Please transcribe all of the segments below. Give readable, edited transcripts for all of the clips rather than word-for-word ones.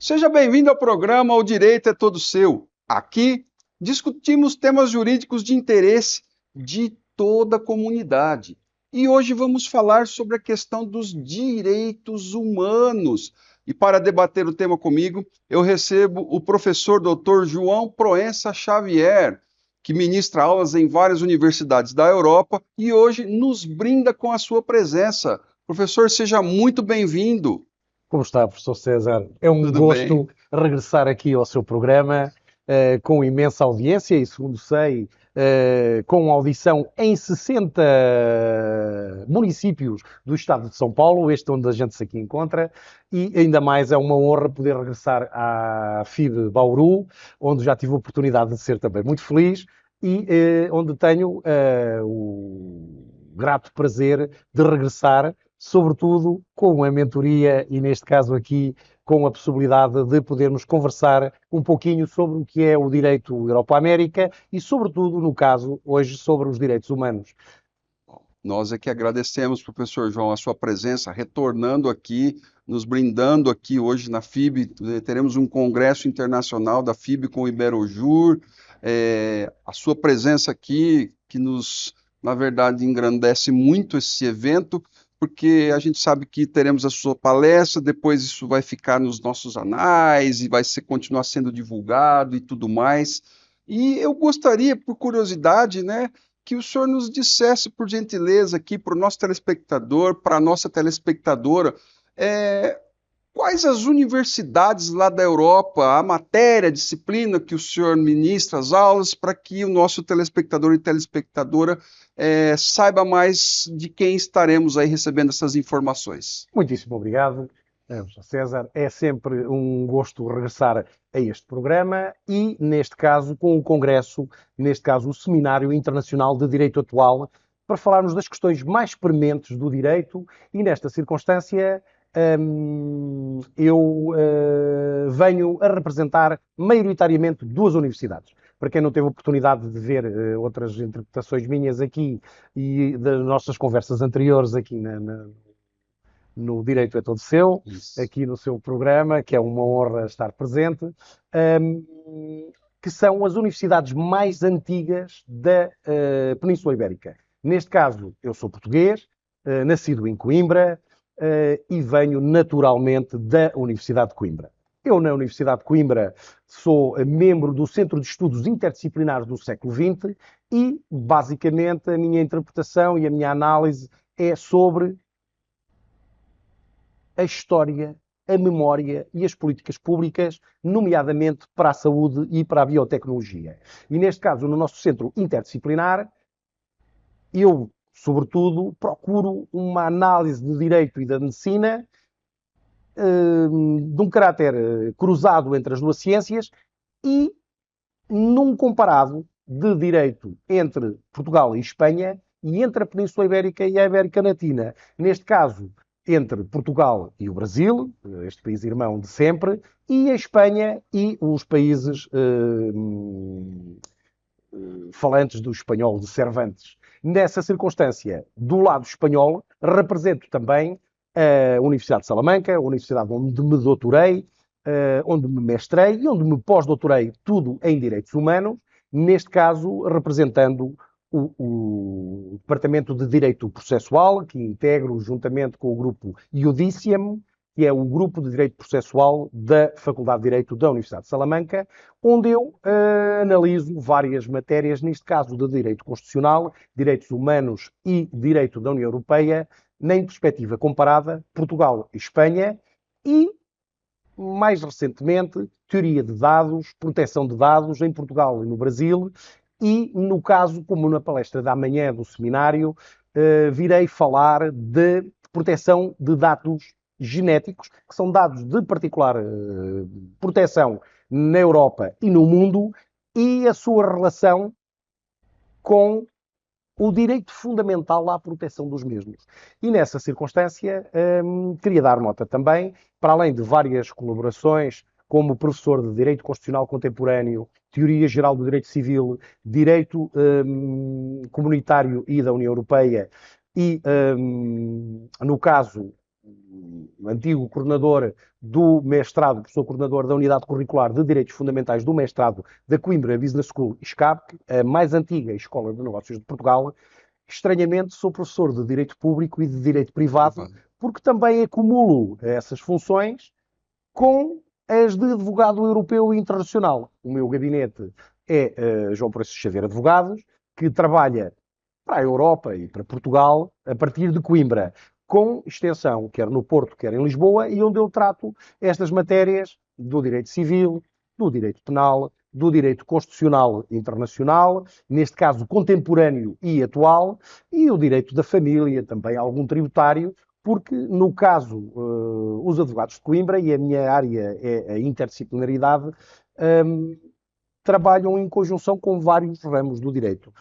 Seja bem-vindo ao programa O Direito é Todo Seu. Aqui discutimos temas jurídicos de interesse de toda a comunidade. E hoje vamos falar sobre a questão dos direitos humanos. E para debater o tema comigo, eu recebo o professor Dr. João Proença Xavier, que ministra aulas em várias universidades da Europa e hoje nos brinda com a sua presença. Professor, seja muito bem-vindo. Como está, professor César? É um Tudo bem? gosto regressar aqui ao seu programa, com imensa audiência e, segundo sei, com audição em 60 municípios do estado de São Paulo, este onde a gente se aqui encontra, e ainda mais é uma honra poder regressar à FIB Bauru, onde já tive a oportunidade de ser também muito feliz e onde tenho o grato prazer de regressar, sobretudo com a mentoria e, neste caso aqui, com a possibilidade de podermos conversar um pouquinho sobre o que é o direito Europa-América e, sobretudo, no caso, hoje, sobre os direitos humanos. Nós é que agradecemos, professor João, a sua presença, retornando aqui, nos brindando aqui hoje na FIB. Teremos um congresso internacional da FIB com o Iberojur. A sua presença aqui, que nos, na verdade, engrandece muito esse evento, porque a gente sabe que teremos a sua palestra, depois isso vai ficar nos nossos anais e vai continuar sendo divulgado e tudo mais. E eu gostaria, por curiosidade, né, que o senhor nos dissesse, por gentileza, aqui para o nosso telespectador, para a nossa telespectadora, é, quais as universidades lá da Europa, a matéria, a disciplina que o senhor ministra, as aulas, para que o nosso telespectador e telespectadora saiba mais de quem estaremos aí recebendo essas informações. Muitíssimo obrigado, professor César. É sempre um gosto regressar a este programa e, neste caso, com o Congresso, neste caso, o Seminário Internacional de Direito Atual, para falarmos das questões mais prementes do direito e, nesta circunstância, eu venho a representar maioritariamente duas universidades. Para quem não teve oportunidade de ver outras interpretações minhas aqui e das nossas conversas anteriores aqui no Direito é Todo Seu, Isso. aqui no seu programa, que é uma honra estar presente, que são as universidades mais antigas da Península Ibérica. Neste caso, eu sou português, nascido em Coimbra, e venho naturalmente da Universidade de Coimbra. Eu, na Universidade de Coimbra, sou membro do Centro de Estudos Interdisciplinares do século XX e, basicamente, a minha interpretação e a minha análise é sobre a história, a memória e as políticas públicas, nomeadamente para a saúde e para a biotecnologia. E, neste caso, no nosso centro interdisciplinar, eu, sobretudo, procuro uma análise do direito e da medicina de um caráter cruzado entre as duas ciências e num comparado de direito entre Portugal e Espanha e entre a Península Ibérica e a América Latina. Neste caso, entre Portugal e o Brasil, este país irmão de sempre, e a Espanha e os países falantes do espanhol, de Cervantes. Nessa circunstância, do lado espanhol, represento também a Universidade de Salamanca, a universidade onde me doutorei, onde me mestrei e onde me pós-doutorei, tudo em Direitos Humanos, neste caso representando o Departamento de Direito Processual, que integro juntamente com o grupo Iudicium, que é o grupo de Direito Processual da Faculdade de Direito da Universidade de Salamanca, onde eu analiso várias matérias, neste caso de Direito Constitucional, Direitos Humanos e Direito da União Europeia, em perspectiva comparada, Portugal e Espanha, e, mais recentemente, teoria de dados, proteção de dados em Portugal e no Brasil, e, no caso, como na palestra da manhã do seminário, virei falar de proteção de dados genéticos, que são dados de particular proteção na Europa e no mundo, e a sua relação com o direito fundamental à proteção dos mesmos. E nessa circunstância, queria dar nota também, para além de várias colaborações, como professor de Direito Constitucional Contemporâneo, Teoria Geral do Direito Civil, Direito Comunitário e da União Europeia, e, no caso, antigo coordenador do mestrado, professor coordenador da Unidade Curricular de Direitos Fundamentais do mestrado da Coimbra Business School SCAP, a mais antiga escola de negócios de Portugal. Estranhamente, sou professor de Direito Público e de Direito Privado, porque também acumulo essas funções com as de advogado europeu e internacional. O meu gabinete é João Proença Xavier Advogados, que trabalha para a Europa e para Portugal a partir de Coimbra, com extensão, quer no Porto, quer em Lisboa, e onde eu trato estas matérias do direito civil, do direito penal, do direito constitucional internacional, neste caso contemporâneo e atual, e o direito da família, também algum tributário, porque, no caso, os advogados de Coimbra, e a minha área é a interdisciplinaridade, trabalham em conjunção com vários ramos do direito.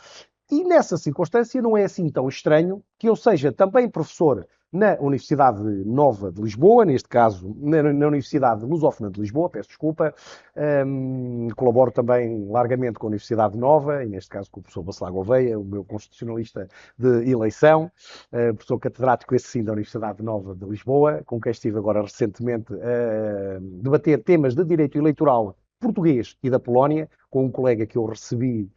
E nessa circunstância não é assim tão estranho que eu seja também professor na Universidade Nova de Lisboa, neste caso na Universidade Lusófona de Lisboa, peço desculpa, colaboro também largamente com a Universidade Nova, e neste caso com o professor Bacelar Gouveia, o meu constitucionalista de eleição, professor catedrático esse sim da Universidade Nova de Lisboa, com quem estive agora recentemente a debater temas de direito eleitoral português e da Polónia, com um colega que eu recebi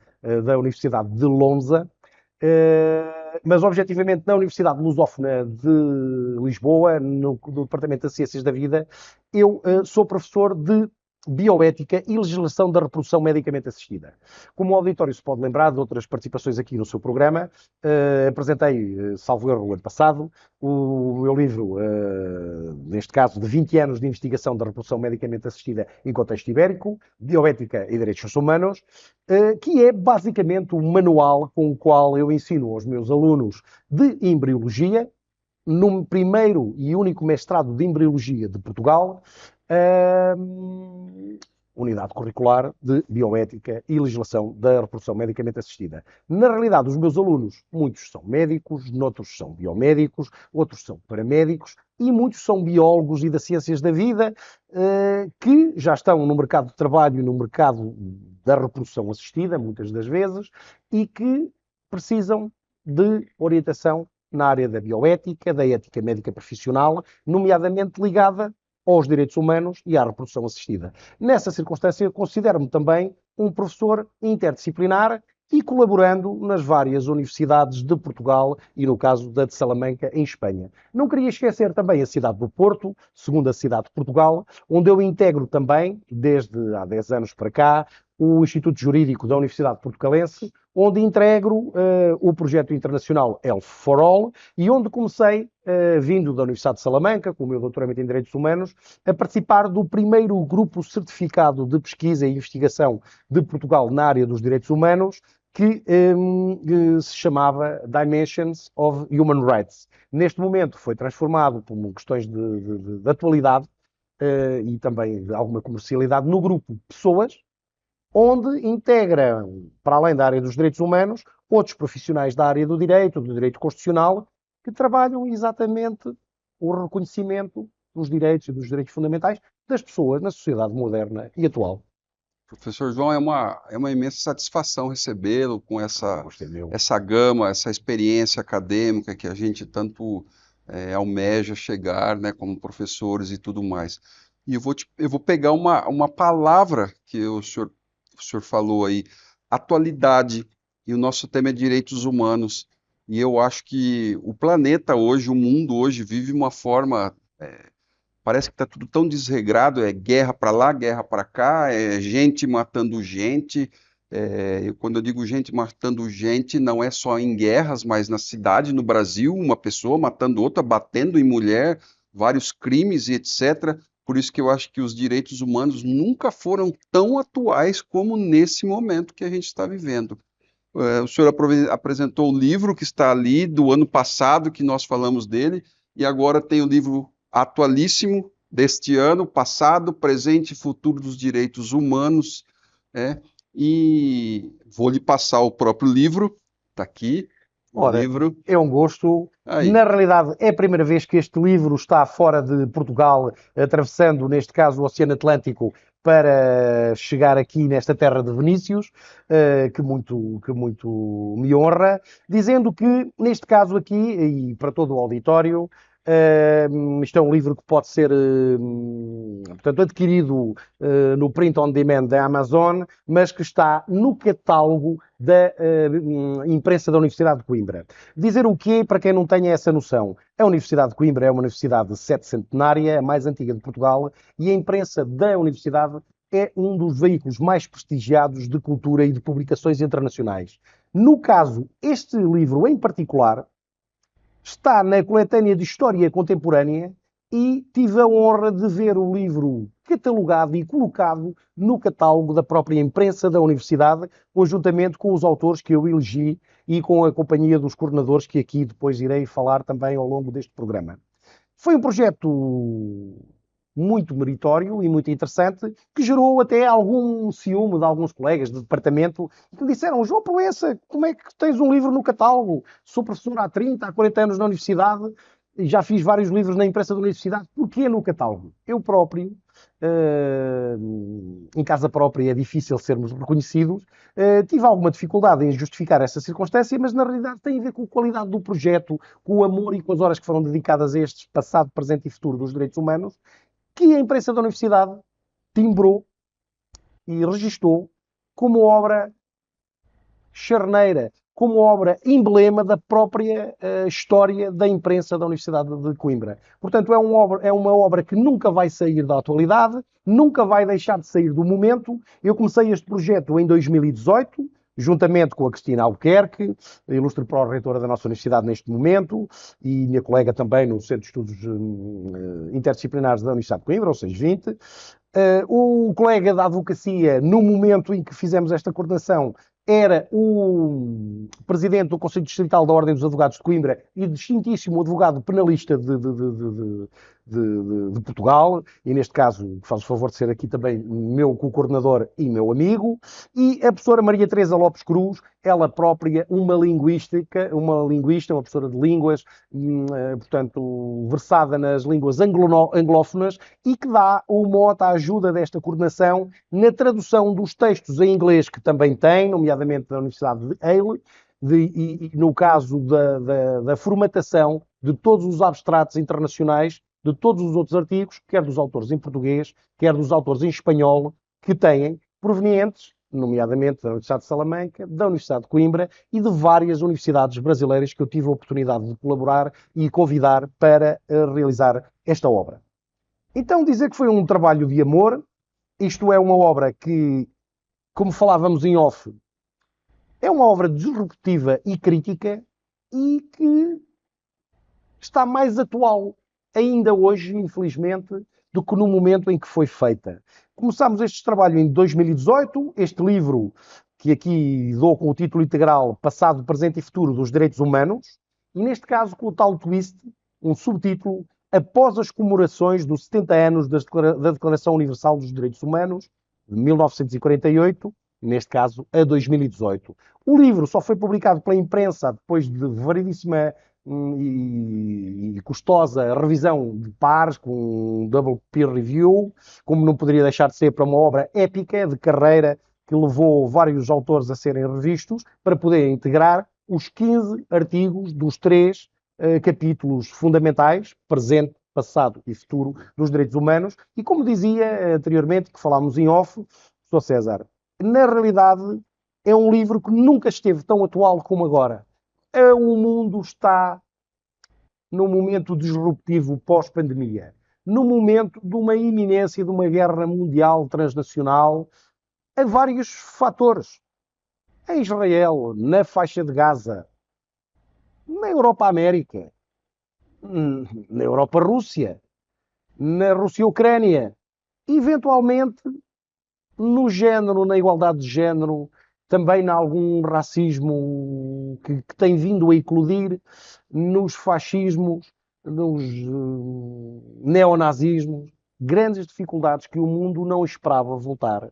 da Universidade de Lonza, mas objetivamente na Universidade Lusófona de Lisboa, no Departamento de Ciências da Vida, eu sou professor de bioética e legislação da reprodução medicamente assistida. Como o auditório se pode lembrar de outras participações aqui no seu programa, apresentei, salvo erro, o ano passado, o meu livro, neste caso, de 20 anos de investigação da reprodução medicamente assistida em contexto ibérico, bioética e direitos humanos, que é basicamente um manual com o qual eu ensino aos meus alunos de embriologia, no primeiro e único mestrado de embriologia de Portugal, unidade curricular de bioética e legislação da reprodução medicamente assistida. Na realidade, os meus alunos, muitos são médicos, outros são biomédicos, outros são paramédicos e muitos são biólogos e das ciências da vida que já estão no mercado de trabalho e no mercado da reprodução assistida, muitas das vezes, e que precisam de orientação na área da bioética, da ética médica profissional, nomeadamente ligada aos direitos humanos e à reprodução assistida. Nessa circunstância, considero-me também um professor interdisciplinar e colaborando nas várias universidades de Portugal e, no caso, da de Salamanca, em Espanha. Não queria esquecer também a cidade do Porto, segunda cidade de Portugal, onde eu integro também, desde há 10 anos para cá, o Instituto Jurídico da Universidade Portucalense, onde integro o projeto internacional Health for All e onde comecei, vindo da Universidade de Salamanca, com o meu doutoramento em Direitos Humanos, a participar do primeiro grupo certificado de pesquisa e investigação de Portugal na área dos direitos humanos, que se chamava Dimensions of Human Rights. Neste momento foi transformado por questões de atualidade e também de alguma comercialidade no grupo Pessoas, onde integram, para além da área dos direitos humanos, outros profissionais da área do direito constitucional, que trabalham exatamente o reconhecimento dos direitos e dos direitos fundamentais das pessoas na sociedade moderna e atual. Professor João, é uma imensa satisfação recebê-lo com essa gama, essa experiência acadêmica que a gente tanto almeja chegar, né, como professores e tudo mais. E eu vou pegar uma palavra que o senhor falou aí, atualidade, e o nosso tema é direitos humanos. E eu acho que o planeta hoje, o mundo hoje, vive uma forma... parece que está tudo tão desregrado, é guerra para lá, guerra para cá, é gente matando gente. Quando eu digo gente matando gente, não é só em guerras, mas na cidade, no Brasil, uma pessoa matando outra, batendo em mulher, vários crimes e etc. Por isso que eu acho que os direitos humanos nunca foram tão atuais como nesse momento que a gente está vivendo. O senhor apresentou o livro que está ali do ano passado, que nós falamos dele, e agora tem o livro atualíssimo deste ano, passado, presente e futuro dos direitos humanos, e vou lhe passar o próprio livro, está aqui, o livro. É um gosto. Aí. Na realidade, é a primeira vez que este livro está fora de Portugal, atravessando, neste caso, o Oceano Atlântico, para chegar aqui nesta terra de Vinícius, que muito me honra, dizendo que, neste caso aqui, e para todo o auditório, Isto é um livro que pode ser, portanto, adquirido no print on demand da Amazon, mas que está no catálogo da imprensa da Universidade de Coimbra. Dizer o quê, para quem não tenha essa noção? A Universidade de Coimbra é uma universidade setecentenária, a mais antiga de Portugal, e a imprensa da universidade é um dos veículos mais prestigiados de cultura e de publicações internacionais. No caso, este livro em particular está na coletânea de História Contemporânea e tive a honra de ver o livro catalogado e colocado no catálogo da própria imprensa da Universidade, conjuntamente com os autores que eu elegi e com a companhia dos coordenadores que aqui depois irei falar também ao longo deste programa. Foi um projeto muito meritório e muito interessante, que gerou até algum ciúme de alguns colegas de departamento que me disseram: João Proença, como é que tens um livro no catálogo? Sou professor há 30, há 40 anos na universidade, e já fiz vários livros na imprensa da universidade, porquê no catálogo? Eu próprio, em casa própria é difícil sermos reconhecidos, tive alguma dificuldade em justificar essa circunstância, mas na realidade tem a ver com a qualidade do projeto, com o amor e com as horas que foram dedicadas a estes passado, presente e futuro dos direitos humanos, que a imprensa da universidade timbrou e registou como obra charneira, como obra emblema da própria história da imprensa da Universidade de Coimbra. Portanto, é uma obra que nunca vai sair da atualidade, nunca vai deixar de sair do momento. Eu comecei este projeto em 2018, juntamente com a Cristina Albuquerque, a ilustre pró-reitora da nossa universidade neste momento, e minha colega também no Centro de Estudos Interdisciplinares da Universidade de Coimbra, ou seja, 20. O colega da advocacia, no momento em que fizemos esta coordenação, era o presidente do Conselho Distrital da Ordem dos Advogados de Coimbra e distintíssimo advogado penalista de Portugal, e neste caso faz o favor de ser aqui também meu co-coordenador e meu amigo, e a professora Maria Teresa Lopes Cruz, ela própria uma linguista, uma professora de línguas, portanto, versada nas línguas anglófonas, e que dá o mote, a ajuda desta coordenação na tradução dos textos em inglês que também tem, nomeadamente da Universidade de Yale, e no caso da formatação de todos os abstratos internacionais, de todos os outros artigos, quer dos autores em português, quer dos autores em espanhol, que têm provenientes, nomeadamente da Universidade de Salamanca, da Universidade de Coimbra e de várias universidades brasileiras que eu tive a oportunidade de colaborar e convidar para realizar esta obra. Então, dizer que foi um trabalho de amor, isto é uma obra que, como falávamos em off, é uma obra disruptiva e crítica e que está mais atual ainda hoje, infelizmente, do que no momento em que foi feita. Começámos este trabalho em 2018, este livro, que aqui dou com o título integral Passado, Presente e Futuro dos Direitos Humanos, e neste caso com o tal twist, um subtítulo, Após as comemorações dos 70 anos da Declaração Universal dos Direitos Humanos, de 1948, neste caso a 2018. O livro só foi publicado pela imprensa depois de variedíssima e custosa revisão de pares, com um double peer review, como não poderia deixar de ser, para uma obra épica de carreira que levou vários autores a serem revistos para poder integrar os 15 artigos dos 3 capítulos fundamentais, presente, passado e futuro, dos direitos humanos. E como dizia anteriormente, que falámos em off, Sr. César, na realidade é um livro que nunca esteve tão atual como agora. O mundo está num momento disruptivo pós-pandemia, no momento de uma iminência de uma guerra mundial transnacional, a vários fatores. Em Israel, na faixa de Gaza, na Europa-América, na Europa-Rússia, na Rússia-Ucrânia, eventualmente no género, na igualdade de género, também em algum racismo que tem vindo a eclodir, nos fascismos, nos neonazismos, grandes dificuldades que o mundo não esperava voltar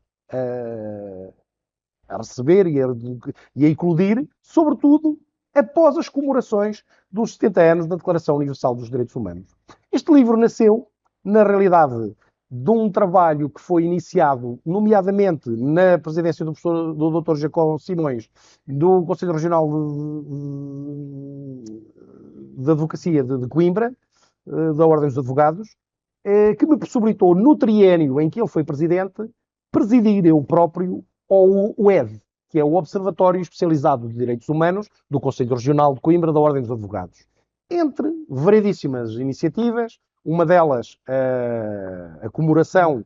a receber e a eclodir, sobretudo após as comemorações dos 70 anos da Declaração Universal dos Direitos Humanos. Este livro nasceu, na realidade, de um trabalho que foi iniciado, nomeadamente na presidência do Dr. Jacobo Simões, do Conselho Regional de Advocacia de Coimbra, da Ordem dos Advogados, que me possibilitou, no triênio em que ele foi presidente, presidir eu próprio o ED, que é o Observatório Especializado de Direitos Humanos do Conselho Regional de Coimbra da Ordem dos Advogados. Entre variedíssimas iniciativas, uma delas a comemoração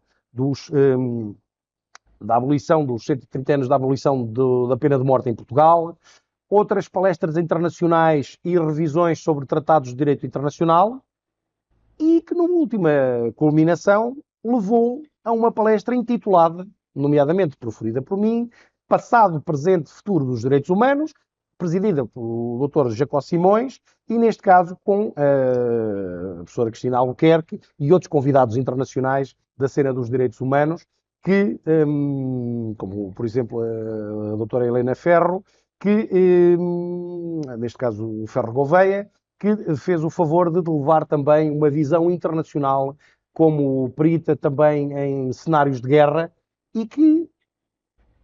da abolição dos 130 anos da abolição da pena de morte em Portugal, outras palestras internacionais e revisões sobre tratados de direito internacional, e que, numa última culminação, levou a uma palestra intitulada, nomeadamente proferida por mim, Passado, Presente e Futuro dos Direitos Humanos, presidida pelo Dr. Jacó Simões, e neste caso com a professora Cristina Albuquerque e outros convidados internacionais da cena dos direitos humanos, que, como por exemplo a doutora Helena Ferro, que, neste caso o Ferro Gouveia, que fez o favor de levar também uma visão internacional como perita também em cenários de guerra, e que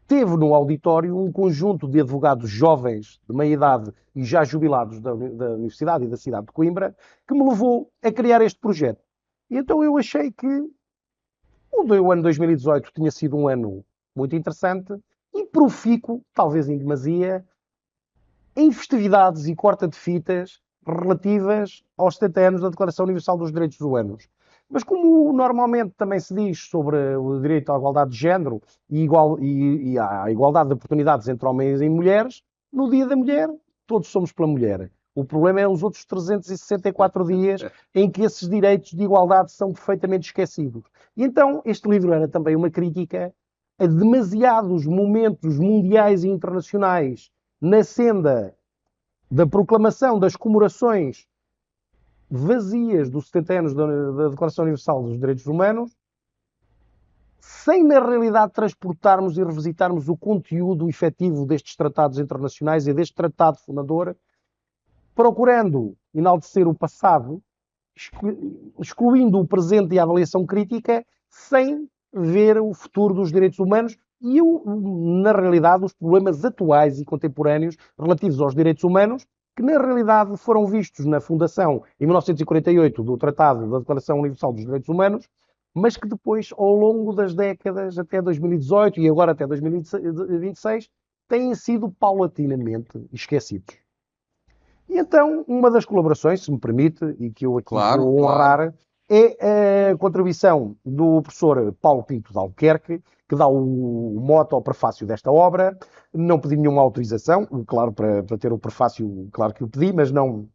teve no auditório um conjunto de advogados jovens, de meia idade e já jubilados da Universidade e da cidade de Coimbra, que me levou a criar este projeto. E então eu achei que o ano 2018 tinha sido um ano muito interessante e profícuo, talvez em demasia, em festividades e corta de fitas relativas aos 70 anos da Declaração Universal dos Direitos Humanos. Mas como normalmente também se diz sobre o direito à igualdade de género e à igualdade de oportunidades entre homens e mulheres, no Dia da Mulher, todos somos pela mulher. O problema é os outros 364 dias em que esses direitos de igualdade são perfeitamente esquecidos. E então, este livro era também uma crítica a demasiados momentos mundiais e internacionais na senda da proclamação das comemorações vazias dos 70 anos da Declaração Universal dos Direitos Humanos, sem na realidade transportarmos e revisitarmos o conteúdo efetivo destes tratados internacionais e deste tratado fundador, procurando enaltecer o passado, excluindo o presente e a avaliação crítica, sem ver o futuro dos direitos humanos e, na realidade, os problemas atuais e contemporâneos relativos aos direitos humanos, que na realidade foram vistos na fundação, em 1948, do Tratado da Declaração Universal dos Direitos Humanos, mas que depois, ao longo das décadas, até 2018 e agora até 2026, têm sido paulatinamente esquecidos. E então, uma das colaborações, se me permite, e que eu aqui vou honrar, é a contribuição do professor Paulo Pinto de Albuquerque, que dá o mote ao prefácio desta obra. Não pedi nenhuma autorização, claro, para ter o prefácio, claro que o pedi, mas não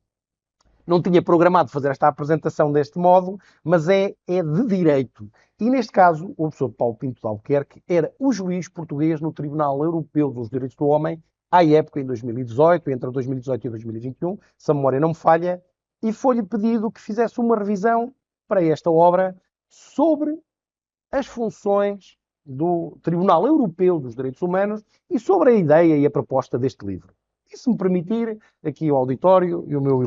tinha programado fazer esta apresentação deste modo, mas é de direito. E neste caso, o professor Paulo Pinto de Albuquerque era o juiz português no Tribunal Europeu dos Direitos do Homem, à época, em 2018, entre 2018 e 2021, se a memória não me falha, e foi-lhe pedido que fizesse uma revisão para esta obra sobre as funções do Tribunal Europeu dos Direitos Humanos e sobre a ideia e a proposta deste livro. E se me permitir, aqui o auditório e o meu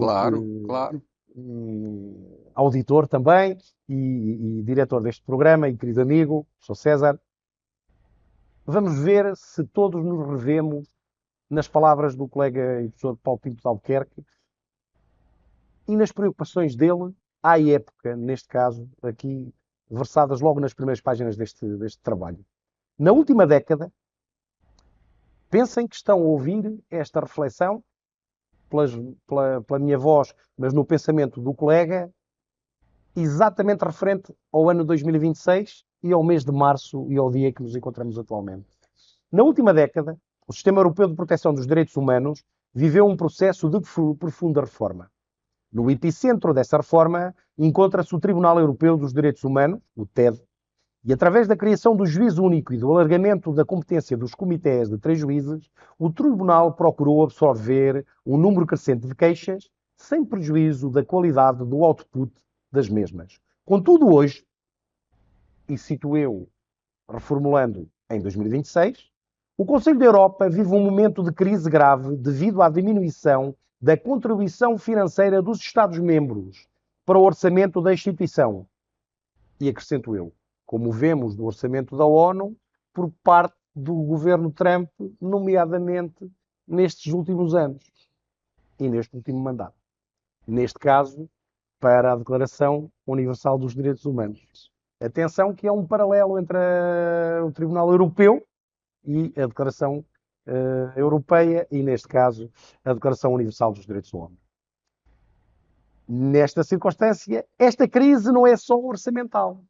auditor também e diretor deste programa e querido amigo, sou César, vamos ver se todos nos revemos nas palavras do colega e professor Paulo Pinto de Albuquerque e nas preocupações dele à época, neste caso, aqui versadas logo nas primeiras páginas deste trabalho. Na última década, pensem que estão a ouvir esta reflexão pela minha voz, mas no pensamento do colega, exatamente referente ao ano 2026 e ao mês de março e ao dia que nos encontramos atualmente. Na última década, o Sistema Europeu de Proteção dos Direitos Humanos viveu um processo de profunda reforma. No epicentro dessa reforma encontra-se o Tribunal Europeu dos Direitos Humanos, o TED, e através da criação do juízo único e do alargamento da competência dos comitês de 3 juízes, o Tribunal procurou absorver um número crescente de queixas, sem prejuízo da qualidade do output das mesmas. Contudo, hoje, e cito eu, reformulando em 2026, o Conselho da Europa vive um momento de crise grave devido à diminuição da contribuição financeira dos Estados-membros para o orçamento da instituição. E acrescento eu, como vemos no orçamento da ONU, por parte do governo Trump, nomeadamente nestes últimos anos e neste último mandato. Neste caso, para a Declaração Universal dos Direitos Humanos. Atenção que é um paralelo entre o Tribunal Europeu e a Declaração Europeia e, neste caso, a Declaração Universal dos Direitos do Homem. Nesta circunstância, esta crise não é só orçamental,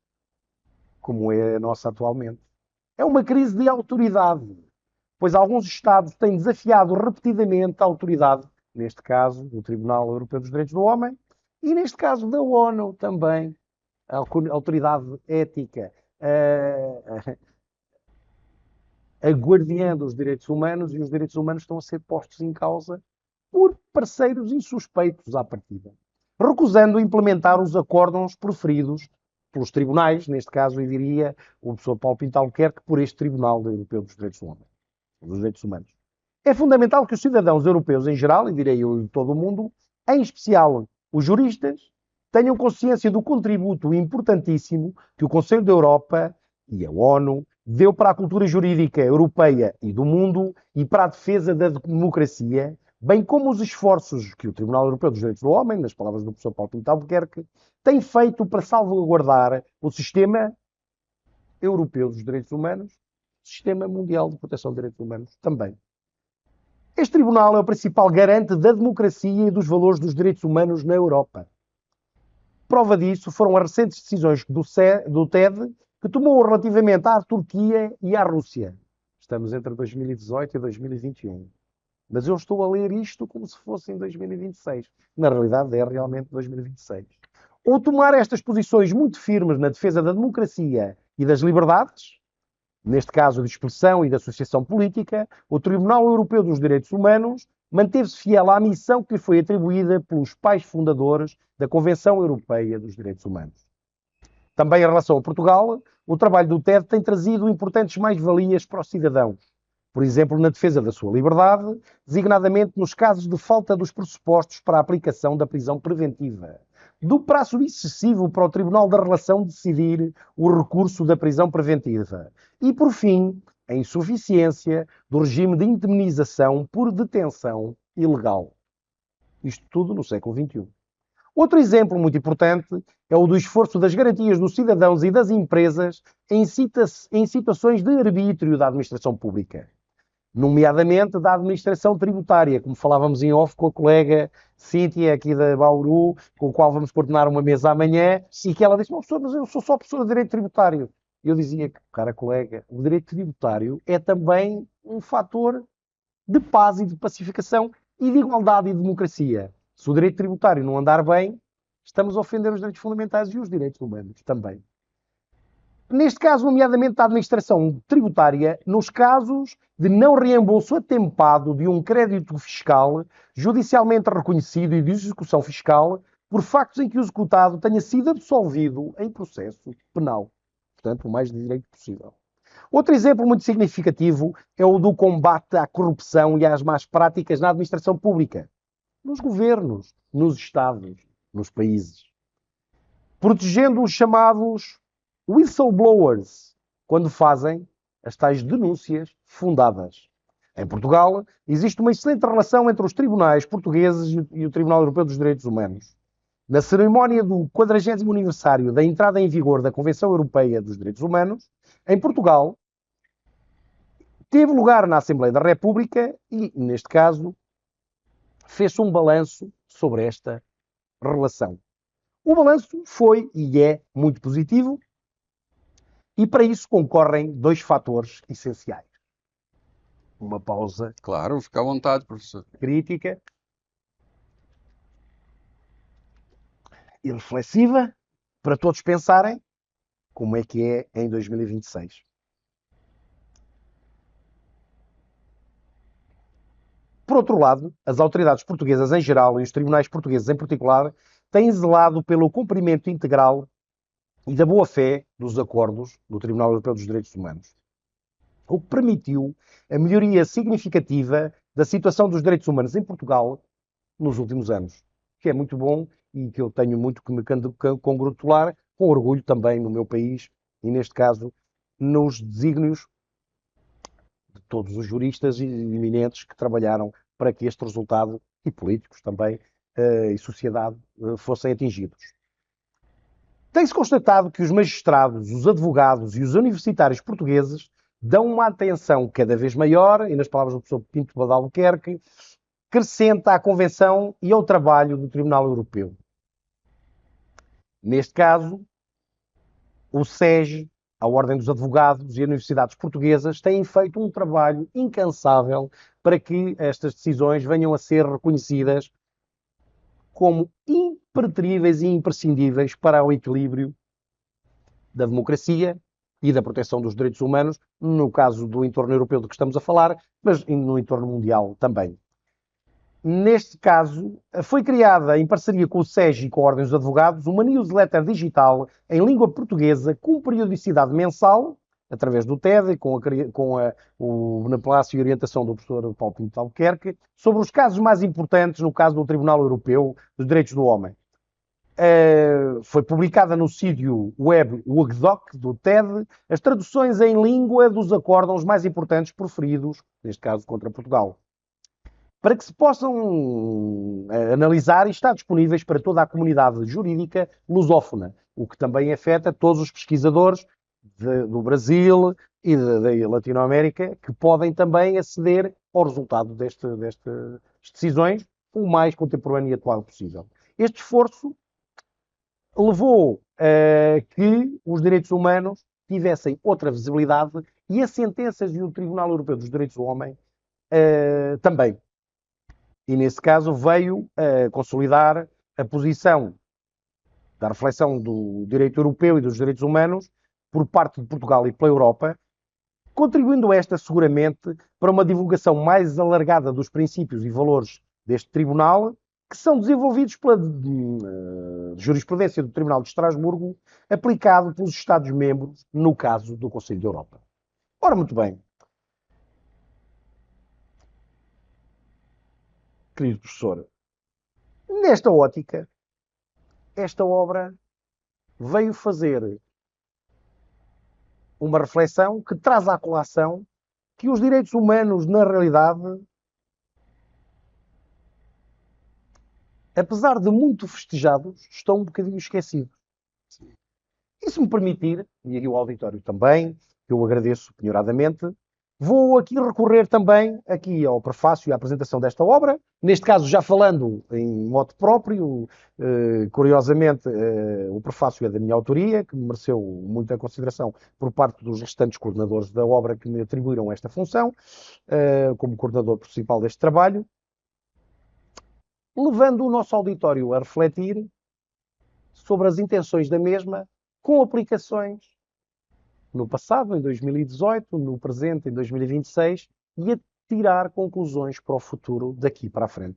como é a nossa atualmente. É uma crise de autoridade, pois alguns Estados têm desafiado repetidamente a autoridade, neste caso, do Tribunal Europeu dos Direitos do Homem, e neste caso da ONU também, a autoridade ética, a guardiã dos direitos humanos, e os direitos humanos estão a ser postos em causa por parceiros insuspeitos à partida, recusando implementar os acórdãos proferidos pelos tribunais, neste caso, eu diria, o professor Paulo Pinto Albuquerque, por este Tribunal Europeu dos Direitos do Homem, dos Direitos Humanos. É fundamental que os cidadãos europeus em geral, e direi eu em todo o mundo, em especial os juristas, tenham consciência do contributo importantíssimo que o Conselho da Europa e a ONU deu para a cultura jurídica europeia e do mundo e para a defesa da democracia, bem como os esforços que o Tribunal Europeu dos Direitos do Homem, nas palavras do professor Paulo Pinto Albuquerque, tem feito para salvaguardar o sistema europeu dos direitos humanos, o sistema mundial de proteção de direitos humanos também. Este tribunal é o principal garante da democracia e dos valores dos direitos humanos na Europa. Prova disso foram as recentes decisões do TED que tomou relativamente à Turquia e à Rússia. Estamos entre 2018 e 2021. Mas eu estou a ler isto como se fosse em 2026. Na realidade, é realmente 2026. Ou tomar estas posições muito firmes na defesa da democracia e das liberdades, neste caso de expressão e de associação política, o Tribunal Europeu dos Direitos Humanos manteve-se fiel à missão que lhe foi atribuída pelos pais fundadores da Convenção Europeia dos Direitos Humanos. Também em relação a Portugal, o trabalho do TED tem trazido importantes mais-valias para os cidadãos. Por exemplo, na defesa da sua liberdade, designadamente nos casos de falta dos pressupostos para a aplicação da prisão preventiva, do prazo excessivo para o Tribunal da Relação decidir o recurso da prisão preventiva e, por fim, a insuficiência do regime de indemnização por detenção ilegal. Isto tudo no século XXI. Outro exemplo muito importante é o do esforço das garantias dos cidadãos e das empresas em situações de arbítrio da administração pública, nomeadamente da administração tributária, como falávamos em off com a colega Cíntia, aqui da Bauru, com o qual vamos coordenar uma mesa amanhã, e que ela disse, professor, mas eu sou só professor de Direito Tributário. Eu dizia, cara colega, o Direito Tributário é também um fator de paz e de pacificação e de igualdade e de democracia. Se o Direito Tributário não andar bem, estamos a ofender os direitos fundamentais e os direitos humanos também. Neste caso, nomeadamente da administração tributária, nos casos de não reembolso atempado de um crédito fiscal judicialmente reconhecido e de execução fiscal por factos em que o executado tenha sido absolvido em processo penal. Portanto, o mais de direito possível. Outro exemplo muito significativo é o do combate à corrupção e às más práticas na administração pública, nos governos, nos Estados, nos países, protegendo os chamados whistleblowers, quando fazem as tais denúncias fundadas. Em Portugal, existe uma excelente relação entre os tribunais portugueses e o Tribunal Europeu dos Direitos Humanos. Na cerimónia do 40º aniversário da entrada em vigor da Convenção Europeia dos Direitos Humanos, em Portugal, teve lugar na Assembleia da República e, neste caso, fez-se um balanço sobre esta relação. O balanço foi e é muito positivo e para isso concorrem dois fatores essenciais. Uma pausa. Claro, fica à vontade, professor. Crítica e reflexiva para todos pensarem como é que é em 2026. Por outro lado, as autoridades portuguesas em geral e os tribunais portugueses em particular têm zelado pelo cumprimento integral e da boa-fé dos acordos do Tribunal Europeu dos Direitos Humanos, o que permitiu a melhoria significativa da situação dos direitos humanos em Portugal nos últimos anos, que é muito bom e que eu tenho muito que me congratular, com orgulho também no meu país e, neste caso, nos desígnios de todos os juristas eminentes que trabalharam para que este resultado, e políticos também, e sociedade fossem atingidos. Tem-se constatado que os magistrados, os advogados e os universitários portugueses dão uma atenção cada vez maior, e nas palavras do professor Pinto de Albuquerque, crescente à Convenção e ao trabalho do Tribunal Europeu. Neste caso, o SEG, a Ordem dos Advogados e as universidades portuguesas têm feito um trabalho incansável para que estas decisões venham a ser reconhecidas como impreteríveis e imprescindíveis para o equilíbrio da democracia e da proteção dos direitos humanos, no caso do entorno europeu de que estamos a falar, mas no entorno mundial também. Neste caso, foi criada, em parceria com o SEG e com a Ordem dos Advogados, uma newsletter digital em língua portuguesa com periodicidade mensal, através do TED e com o beneplácito e orientação do professor Paulo Pinto de Albuquerque, sobre os casos mais importantes no caso do Tribunal Europeu dos Direitos do Homem. Foi publicada no sítio web WGDoc do TED as traduções em língua dos acórdãos mais importantes proferidos, neste caso contra Portugal, para que se possam analisar e estar disponíveis para toda a comunidade jurídica lusófona, o que também afeta todos os pesquisadores do Brasil e da Latinoamérica, que podem também aceder ao resultado destas decisões o mais contemporâneo e atual possível. Este esforço levou a que os direitos humanos tivessem outra visibilidade e as sentenças do Tribunal Europeu dos Direitos do Homem também. E, nesse caso, veio consolidar a posição da reflexão do direito europeu e dos direitos humanos por parte de Portugal e pela Europa, contribuindo esta seguramente para uma divulgação mais alargada dos princípios e valores deste tribunal, que são desenvolvidos pela jurisprudência do Tribunal de Estrasburgo, aplicado pelos Estados-membros, no caso do Conselho da Europa. Ora, muito bem. Querido professor, nesta ótica, esta obra veio fazer uma reflexão que traz à colação que os direitos humanos, na realidade, apesar de muito festejados, estão um bocadinho esquecidos. E se me permitir, e aqui o auditório também, que eu agradeço penhoradamente, vou aqui recorrer também ao prefácio e à apresentação desta obra, neste caso já falando em modo próprio, curiosamente o prefácio é da minha autoria, que mereceu muita consideração por parte dos restantes coordenadores da obra que me atribuíram esta função, como coordenador principal deste trabalho, levando o nosso auditório a refletir sobre as intenções da mesma com aplicações no passado, em 2018, no presente, em 2026, e a tirar conclusões para o futuro daqui para a frente.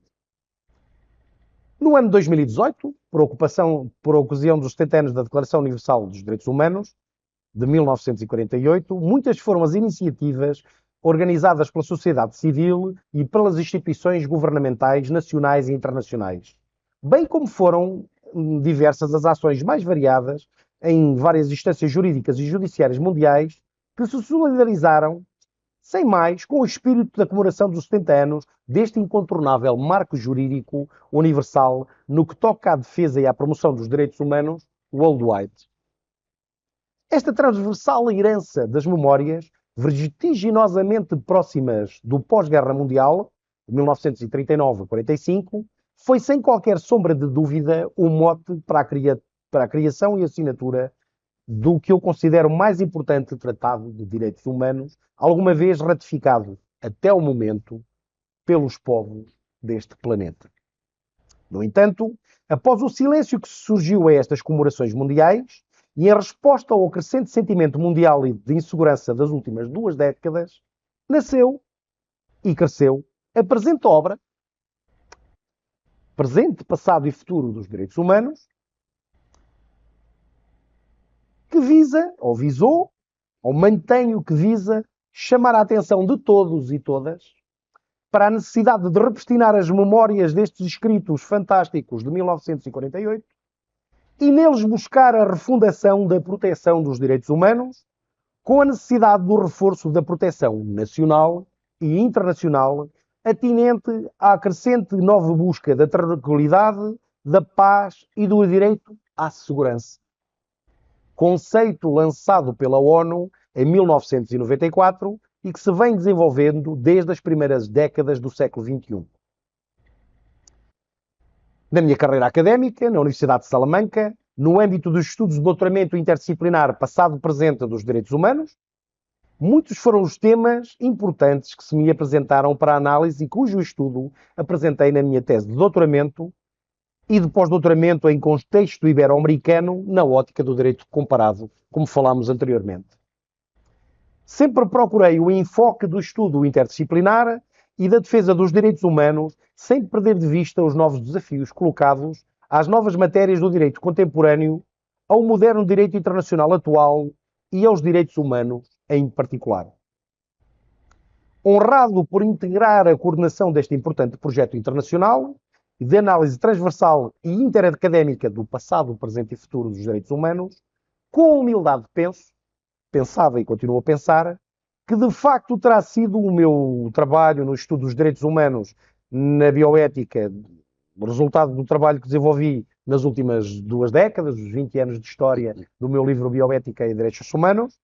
No ano de 2018, por ocasião dos 70 anos da Declaração Universal dos Direitos Humanos, de 1948, muitas foram as iniciativas organizadas pela sociedade civil e pelas instituições governamentais nacionais e internacionais, bem como foram diversas as ações mais variadas em várias instâncias jurídicas e judiciárias mundiais que se solidarizaram, sem mais, com o espírito da comemoração dos 70 anos deste incontornável marco jurídico universal no que toca à defesa e à promoção dos direitos humanos worldwide. Esta transversal herança das memórias, vertiginosamente próximas do pós-guerra mundial, de 1939 a 45, foi sem qualquer sombra de dúvida o mote para a criação e assinatura do que eu considero o mais importante tratado de direitos humanos, alguma vez ratificado até o momento pelos povos deste planeta. No entanto, após o silêncio que surgiu a estas comemorações mundiais e em resposta ao crescente sentimento mundial de insegurança das últimas 2 décadas, nasceu e cresceu a presente obra, presente, passado e futuro dos direitos humanos, que visa, ou visou, ou mantém o que visa, chamar a atenção de todos e todas para a necessidade de repristinar as memórias destes escritos fantásticos de 1948 e neles buscar a refundação da proteção dos direitos humanos com a necessidade do reforço da proteção nacional e internacional atinente à crescente nova busca da tranquilidade, da paz e do direito à segurança. Conceito lançado pela ONU em 1994 e que se vem desenvolvendo desde as primeiras décadas do século XXI. Na minha carreira académica, na Universidade de Salamanca, no âmbito dos estudos de doutoramento interdisciplinar passado-presente dos direitos humanos, muitos foram os temas importantes que se me apresentaram para análise e cujo estudo apresentei na minha tese de doutoramento e de pós-doutoramento em contexto ibero-americano na ótica do direito comparado, como falámos anteriormente. Sempre procurei o enfoque do estudo interdisciplinar e da defesa dos direitos humanos, sem perder de vista os novos desafios colocados às novas matérias do direito contemporâneo, ao moderno direito internacional atual e aos direitos humanos em particular. Honrado por integrar a coordenação deste importante projeto internacional de análise transversal e interacadémica do passado, presente e futuro dos direitos humanos, com humildade pensava e continuo a pensar, que de facto terá sido o meu trabalho no estudo dos direitos humanos na bioética, o resultado do trabalho que desenvolvi nas últimas 2 décadas, os 20 anos de história do meu livro Bioética e Direitos Humanos,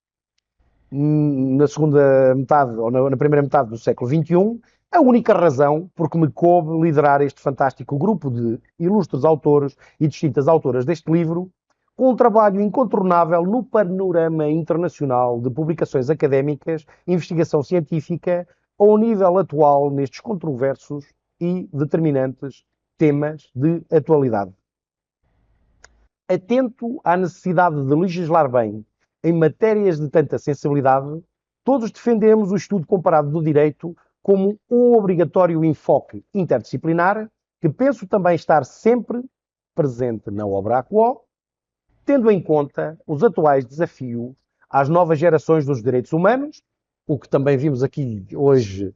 na segunda metade, ou na primeira metade do século XXI, a única razão por que me coube liderar este fantástico grupo de ilustres autores e distintas autoras deste livro, com um trabalho incontornável no panorama internacional de publicações académicas, investigação científica, ao nível atual nestes controversos e determinantes temas de atualidade. Atento à necessidade de legislar bem em matérias de tanta sensibilidade, todos defendemos o estudo comparado do direito como um obrigatório enfoque interdisciplinar, que penso também estar sempre presente na obra AQUO, tendo em conta os atuais desafios às novas gerações dos direitos humanos, o que também vimos aqui hoje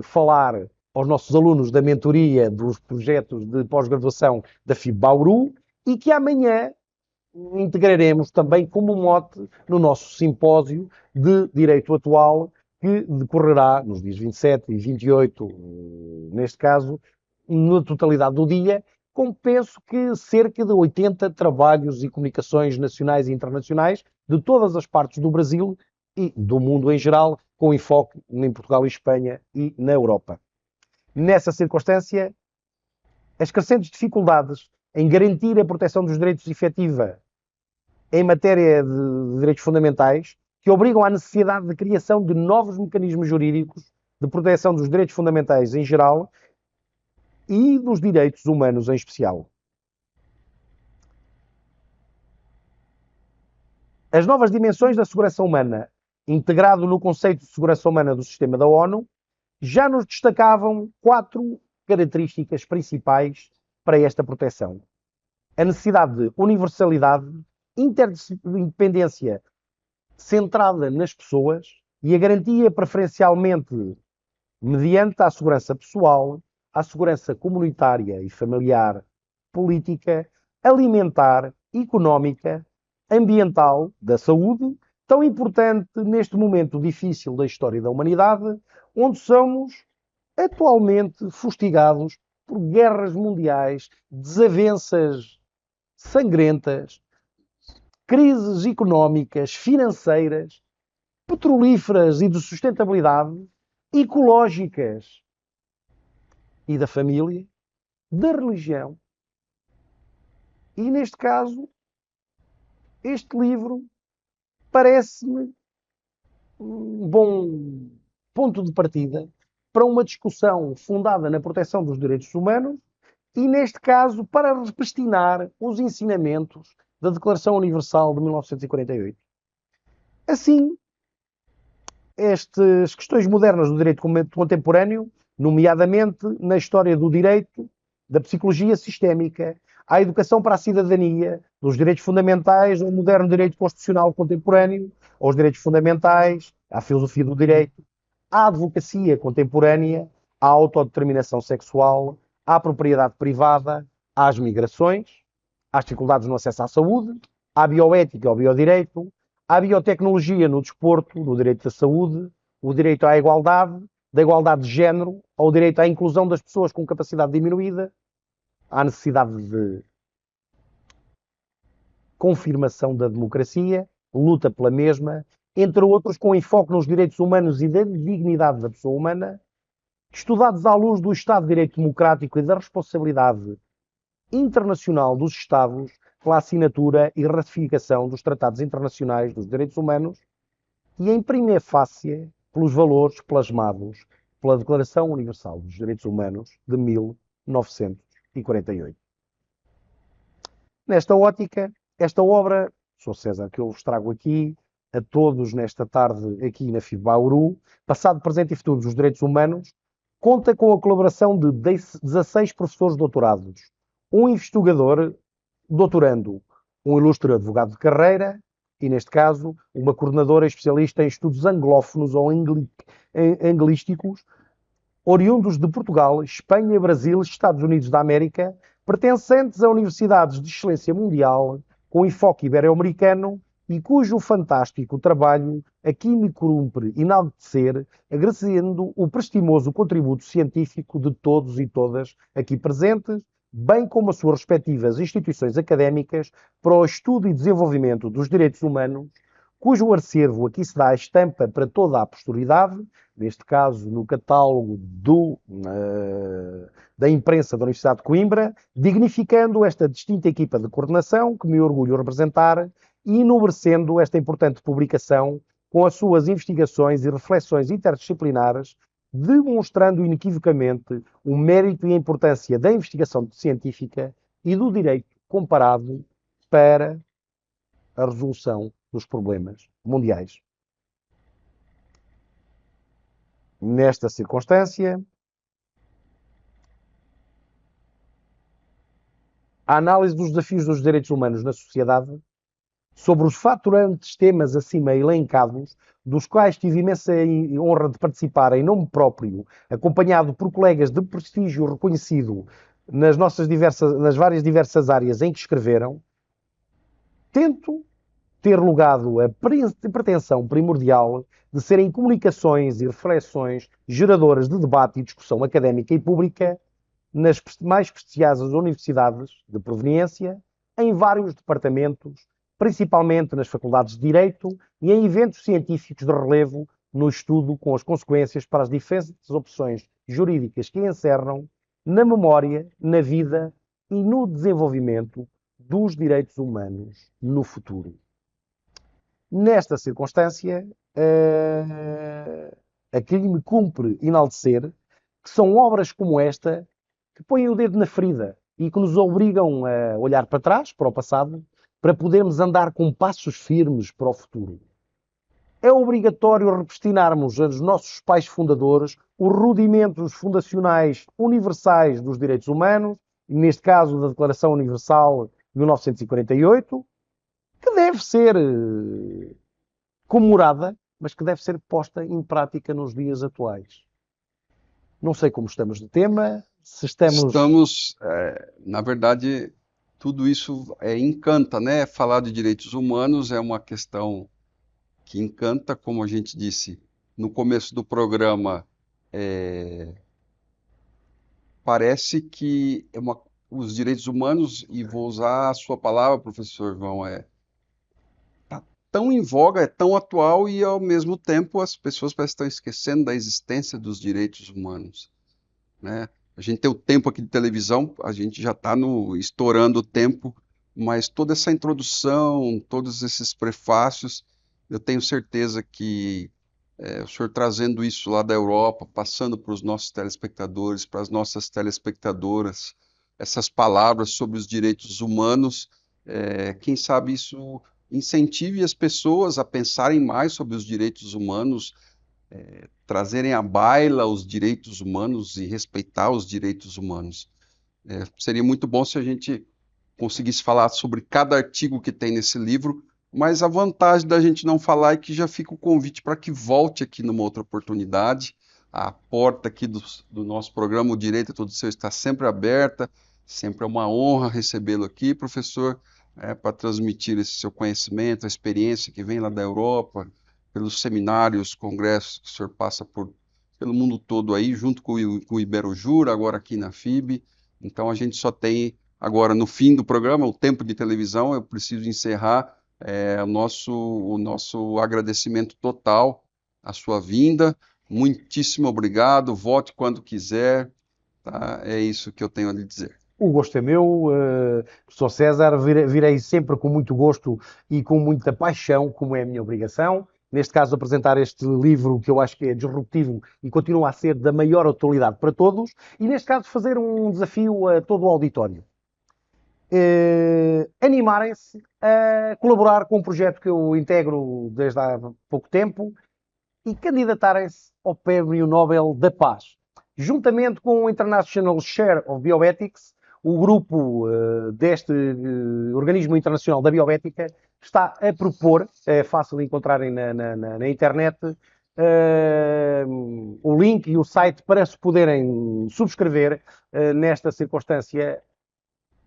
falar aos nossos alunos da mentoria dos projetos de pós-graduação da FIB Bauru, e que amanhã integraremos também como mote no nosso simpósio de Direito Atual, que decorrerá nos dias 27 e 28, neste caso, na totalidade do dia, com penso que cerca de 80 trabalhos e comunicações nacionais e internacionais de todas as partes do Brasil e do mundo em geral, com enfoque em Portugal e Espanha e na Europa. Nessa circunstância, as crescentes dificuldades em garantir a proteção dos direitos efetiva em matéria de direitos fundamentais, que obrigam à necessidade de criação de novos mecanismos jurídicos de proteção dos direitos fundamentais em geral e dos direitos humanos em especial. As novas dimensões da segurança humana, integrado no conceito de segurança humana do sistema da ONU, já nos destacavam 4 características principais para esta proteção. A necessidade de universalidade, interdependência centrada nas pessoas e a garantia preferencialmente mediante a segurança pessoal, a segurança comunitária e familiar, política, alimentar, económica, ambiental, da saúde, tão importante neste momento difícil da história da humanidade, onde somos atualmente fustigados por guerras mundiais, desavenças sangrentas, crises económicas, financeiras, petrolíferas e de sustentabilidade, ecológicas e da família, da religião. E neste caso, este livro parece-me um bom ponto de partida para uma discussão fundada na proteção dos direitos humanos e, neste caso, para repristinar os ensinamentos da Declaração Universal de 1948. Assim, estas questões modernas do direito contemporâneo, nomeadamente na história do direito, da psicologia sistémica, à educação para a cidadania, dos direitos fundamentais, ao moderno direito constitucional contemporâneo, aos direitos fundamentais, à filosofia do direito, à advocacia contemporânea, à autodeterminação sexual, à propriedade privada, às migrações, às dificuldades no acesso à saúde, à bioética, ao biodireito, à biotecnologia no desporto, no direito da saúde, o direito à igualdade, da igualdade de género, ao direito à inclusão das pessoas com capacidade diminuída, à necessidade de confirmação da democracia, luta pela mesma, entre outros, com enfoque nos direitos humanos e da dignidade da pessoa humana, estudados à luz do Estado de Direito Democrático e da responsabilidade internacional dos Estados pela assinatura e ratificação dos tratados internacionais dos direitos humanos e, em primeira face, pelos valores plasmados pela Declaração Universal dos Direitos Humanos de 1948. Nesta ótica, esta obra, Sr. César, que eu vos trago aqui a todos nesta tarde aqui na FIB Bauru, Passado, Presente e Futuro dos Direitos Humanos, conta com a colaboração de 16 professores doutorados, um investigador doutorando, um ilustre advogado de carreira e, neste caso, uma coordenadora especialista em estudos anglófonos ou anglísticos, oriundos de Portugal, Espanha, Brasil, Estados Unidos da América, pertencentes a universidades de excelência mundial, com enfoque ibero-americano e cujo fantástico trabalho aqui me cumpre enaltecer, agradecendo o prestimoso contributo científico de todos e todas aqui presentes, bem como as suas respectivas instituições académicas para o estudo e desenvolvimento dos direitos humanos, cujo acervo aqui se dá a estampa para toda a posteridade, neste caso no catálogo da imprensa da Universidade de Coimbra, dignificando esta distinta equipa de coordenação, que me orgulho representar, e enobrecendo esta importante publicação com as suas investigações e reflexões interdisciplinares, demonstrando inequivocamente o mérito e a importância da investigação científica e do direito comparado para a resolução dos problemas mundiais. Nesta circunstância, a análise dos desafios dos direitos humanos na sociedade, sobre os faturantes temas acima elencados, dos quais tive imensa honra de participar em nome próprio, acompanhado por colegas de prestígio reconhecido nas várias diversas áreas em que escreveram, tento ter logado a pretensão primordial de serem comunicações e reflexões geradoras de debate e discussão académica e pública nas mais prestigiosas universidades de proveniência, em vários departamentos, principalmente nas faculdades de Direito e em eventos científicos de relevo no estudo com as consequências para as diferentes opções jurídicas que encerram na memória, na vida e no desenvolvimento dos direitos humanos no futuro. Nesta circunstância, aqui me cumpre enaltecer que são obras como esta que põem o dedo na ferida e que nos obrigam a olhar para trás, para o passado, para podermos andar com passos firmes para o futuro. É obrigatório repristinarmos aos nossos pais fundadores os rudimentos fundacionais universais dos direitos humanos, neste caso da Declaração Universal de 1948, que deve ser comemorada, mas que deve ser posta em prática nos dias atuais. Não sei como estamos de tema, se estamos... na verdade, tudo isso encanta, né? Falar de direitos humanos é uma questão que encanta, como a gente disse no começo do programa, parece que os direitos humanos, e vou usar a sua palavra, professor João, tá tão em voga, é tão atual e ao mesmo tempo as pessoas parecem que estão esquecendo da existência dos direitos humanos, né? A gente tem o tempo aqui de televisão, a gente já está estourando o tempo, mas toda essa introdução, todos esses prefácios, eu tenho certeza que o senhor trazendo isso lá da Europa, passando para os nossos telespectadores, para as nossas telespectadoras, essas palavras sobre os direitos humanos, quem sabe isso incentive as pessoas a pensarem mais sobre os direitos humanos, trazerem à baila os direitos humanos e respeitar os direitos humanos. Seria muito bom se a gente conseguisse falar sobre cada artigo que tem nesse livro, mas a vantagem da gente não falar é que já fica o convite para que volte aqui numa outra oportunidade. A porta aqui do nosso programa, O Direito é Todo Seu, está sempre aberta, sempre é uma honra recebê-lo aqui, professor, para transmitir esse seu conhecimento, a experiência que vem lá da Europa, pelos seminários, congressos que o senhor passa por pelo mundo todo aí, junto com o Iberojur, agora aqui na FIB. Então a gente só tem agora no fim do programa, o tempo de televisão, eu preciso encerrar o nosso agradecimento total à sua vinda. Muitíssimo obrigado, volte quando quiser, tá? É isso que eu tenho a lhe dizer. O gosto é meu, professor César, virei sempre com muito gosto e com muita paixão, como é a minha obrigação. Neste caso, apresentar este livro que eu acho que é disruptivo e continua a ser da maior atualidade para todos. E neste caso, fazer um desafio a todo o auditório. Animarem-se a colaborar com um projeto que eu integro desde há pouco tempo e candidatarem-se ao Prémio Nobel da Paz. Juntamente com o International Share of Bioethics, o grupo deste organismo internacional da bioética está a propor, é fácil encontrarem na internet, o link e o site para se poderem subscrever nesta circunstância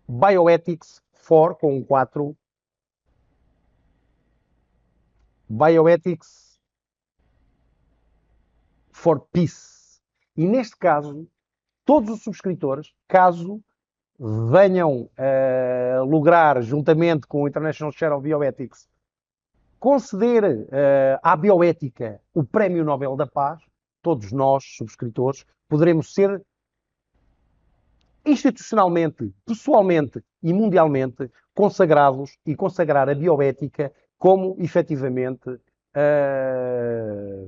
Bioethics for, com 4, Bioethics for Peace. E neste caso, todos os subscritores, caso venham a lograr, juntamente com o International Share of Bioethics, conceder à bioética o Prémio Nobel da Paz, todos nós, subscritores, poderemos ser institucionalmente, pessoalmente e mundialmente consagrados e consagrar a bioética como, efetivamente,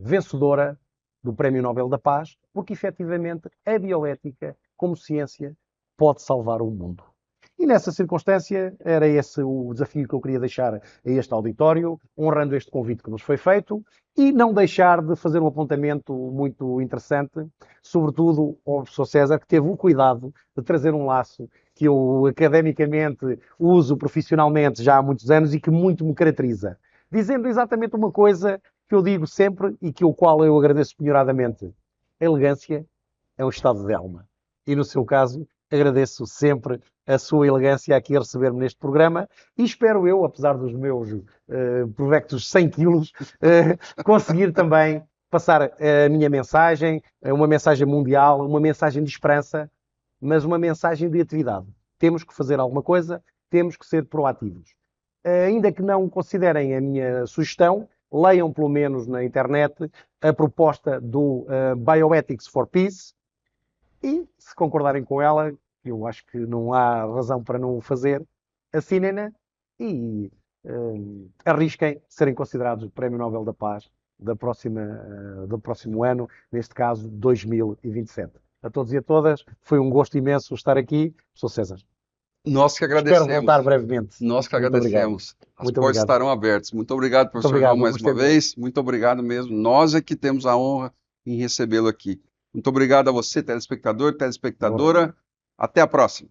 vencedora do Prémio Nobel da Paz, porque, efetivamente, a bioética, como ciência, pode salvar o mundo. E nessa circunstância, era esse o desafio que eu queria deixar a este auditório, honrando este convite que nos foi feito, e não deixar de fazer um apontamento muito interessante, sobretudo ao professor César, que teve o cuidado de trazer um laço que eu academicamente uso profissionalmente já há muitos anos e que muito me caracteriza, dizendo exatamente uma coisa que eu digo sempre e que o qual eu agradeço penhoradamente. A elegância é um estado de alma. E no seu caso, agradeço sempre a sua elegância aqui a receber-me neste programa e espero eu, apesar dos meus provectos 100 quilos, conseguir também passar a minha mensagem, uma mensagem mundial, uma mensagem de esperança, mas uma mensagem de atividade. Temos que fazer alguma coisa, temos que ser proativos. Ainda que não considerem a minha sugestão, leiam pelo menos na internet a proposta do Bioethics for Peace e, se concordarem com ela, eu acho que não há razão para não o fazer, assinem-na e arrisquem serem considerados o Prémio Nobel da Paz do próximo ano, neste caso 2027. A todos e a todas, foi um gosto imenso estar aqui. Sou César. Nós que agradecemos. Espero voltar brevemente. Nós que agradecemos. As Muito portas obrigado. estarão abertas. Muito obrigado, professor obrigado, João, mais gostei uma vez. Muito obrigado mesmo. Nós é que temos a honra em recebê-lo aqui. Muito obrigado a você, telespectador, telespectadora. Até a próxima.